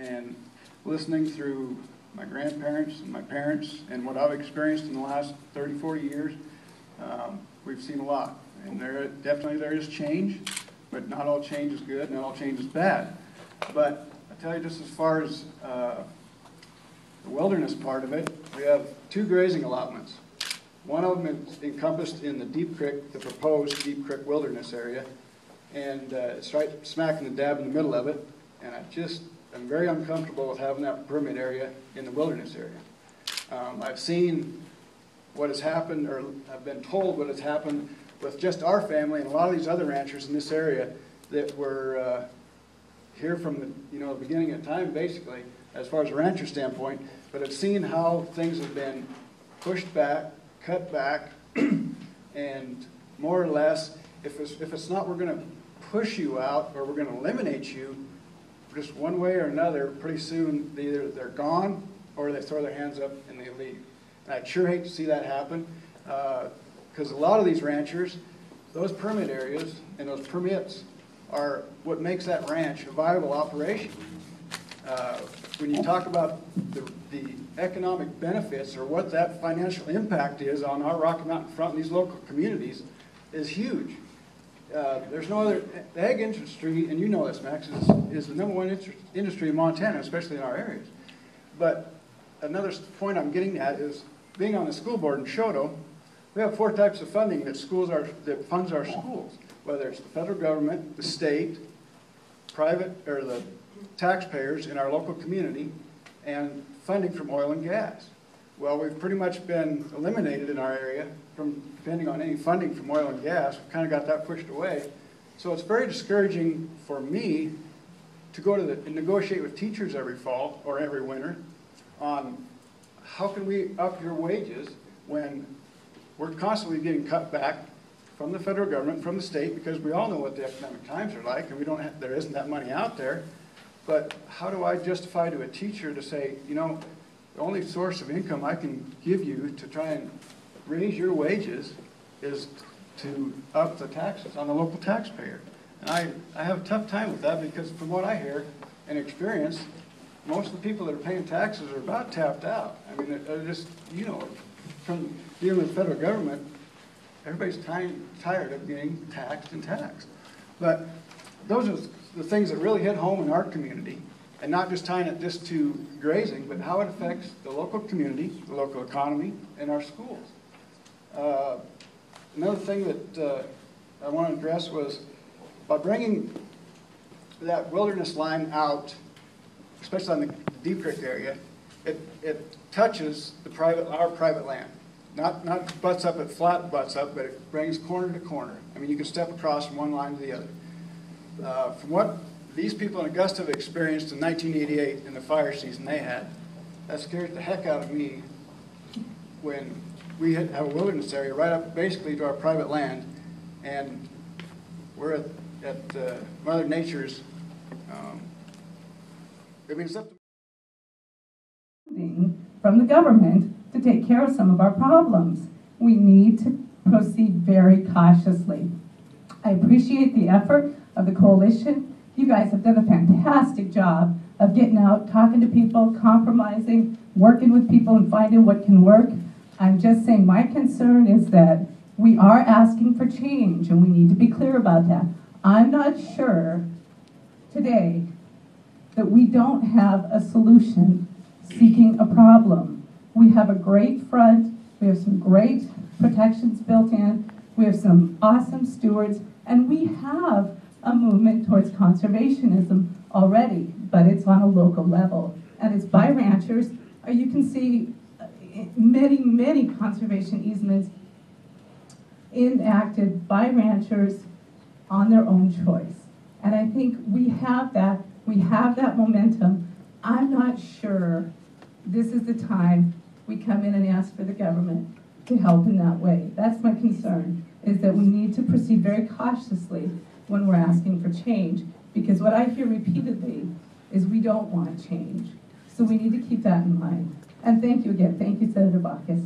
and listening through my grandparents and my parents and what I've experienced in the last 30, 40 years, we've seen a lot. And definitely there is change, but not all change is good, not all change is bad. But I tell you, just as far as the wilderness part of it, we have 2 grazing allotments. One of them is encompassed in the Deep Creek, the proposed Deep Creek Wilderness area, and it's right smack in the dab in the middle of it, and I'm very uncomfortable with having that permit area in the wilderness area. I've seen what has happened, or I've been told what has happened with just our family and a lot of these other ranchers in this area that were here from the beginning of time, basically, as far as a rancher standpoint, but I've seen how things have been pushed back, cut back, and more or less, if it's not we're going to push you out or we're going to eliminate you, just one way or another, pretty soon either they're gone or they throw their hands up and they leave. And I'd sure hate to see that happen, because a lot of these ranchers, those permit areas and those permits are what makes that ranch a viable operation. When you talk about the economic benefits or what that financial impact is on our Rocky Mountain front and these local communities is huge. There's no other, the ag industry, and you know this, Max, is the #1 industry in Montana, especially in our areas. But another point I'm getting at is being on the school board in Shoto, we have 4 types of funding that funds our schools, whether it's the federal government, the state, private, or the taxpayers in our local community, and funding from oil and gas. Well, we've pretty much been eliminated in our area from depending on any funding from oil and gas. We've kind of got that pushed away. So it's very discouraging for me to go to and negotiate with teachers every fall or every winter on how can we up your wages when we're constantly getting cut back from the federal government, from the state, because we all know what the economic times are like, and there isn't that money out there. But how do I justify to a teacher to say, the only source of income I can give you to try and raise your wages is to up the taxes on the local taxpayer? And I have a tough time with that, because from what I hear and experience, most of the people that are paying taxes are about tapped out. I mean, they're just, from dealing with the federal government, everybody's tired of being taxed and taxed. But those are the things that really hit home in our community, and not just tying it just to grazing, but how it affects the local community, the local economy, and our schools. Another thing that I want to address was by bringing that wilderness line out, especially on the Deep Creek area, it touches our private land. Not butts up, it flat butts up, but it brings corner to corner. I mean, you can step across from one line to the other. From what these people in Augusta have experienced in 1988 in the fire season they had, that scares the heck out of me when we have a wilderness area right up basically to our private land, and we're at Mother Nature's. It's up to from the government to take care of some of our problems. We need to proceed very cautiously. I appreciate the effort of the coalition. You guys have done a fantastic job of getting out, talking to people, compromising, working with people and finding what can work. I'm just saying my concern is that we are asking for change, and we need to be clear about that. I'm not sure today that we don't have a solution seeking a problem. We have a great front, we have some great protections built in, we have some awesome stewards, and we have a movement towards conservationism already, but it's on a local level. And it's by ranchers. You can see many, many conservation easements enacted by ranchers on their own choice. And I think we have that momentum. I'm not sure this is the time we come in and ask for the government to help in that way. That's my concern, is that we need to proceed very cautiously when we're asking for change, because what I hear repeatedly is we don't want change. So we need to keep that in mind. And thank you again. Thank you, Senator Baucus.